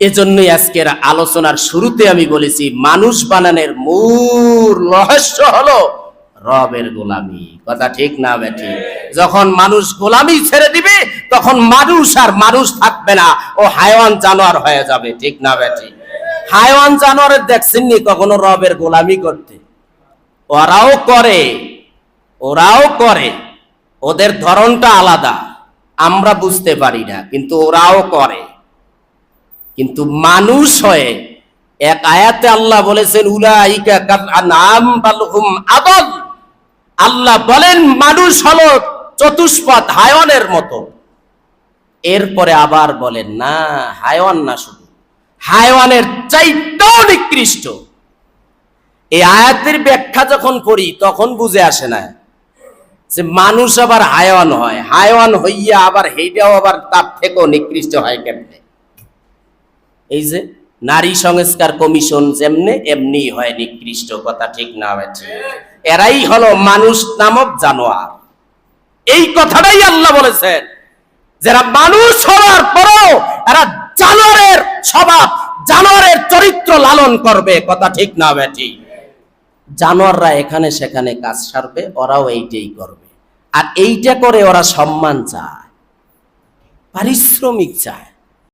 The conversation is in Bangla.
এজন্যই আজকের আলোচনার শুরুতে আমি বলেছি মানুষ বানানোর মূল রহস্য হলো রবের গোলামি। কথা ঠিক না বেঠি? যখন মানুষ গোলামি ছেড়ে দিবে তখন মানুষ আর মানুষ থাকবে না, ও হায়াওয়ান জানোয়ার হয়ে যাবে। ঠিক না বেঠি? হায়াওয়ান জানোয়ারের দেখছেননি কখনো রবের গোলামি করতে? ওরাও করে, ওদের ধরনটা আলাদা, আমরা বুঝতে পারি না, কিন্তু ওরাও করে। কিন্তু মানুষ হয়ে এক আয়াতে আল্লাহ বলেছেন উলাইকা কাল আনআম বাল হুম আদাল। আল্লাহ বলেন মানুষ হলো চতুষ্পদ হায়াওয়ানের মতো। এরপরে আবার বলেন না, হায়াওয়ান না, শুধু হায়াওয়ানের চাইতেও নিকৃষ্ট। এই আয়াতের ব্যাখ্যা যখন পড়ি তখন বুঝে আসে না যে মানুষ আবার হায়াওয়ান হয়, হায়াওয়ান হইয়া আবার হেইটাও আবার তার থেকেও নিকৃষ্ট হয় কেমনে? এই যে নারী সংস্কার কমিশন যেমনে এমনি হয় নিকৃষ্ট। কথা ঠিক না হয়েছে? এরাই হলো মানুষ নামক জানোয়ার। এই কথাটাই আল্লাহ বলেছেন, যারা মানুষ হওয়ার পরও এরা জানোয়ারের স্বভাব, জানোয়ারের চরিত্র লালন করবে। কথা ঠিক না বেঠি? জানোয়াররা এখানে সেখানে কাজ সারবে, ওরাও এইটাই করবে। আর এইটা করে ওরা সম্মান চায়, পারিশ্রমিক চায়।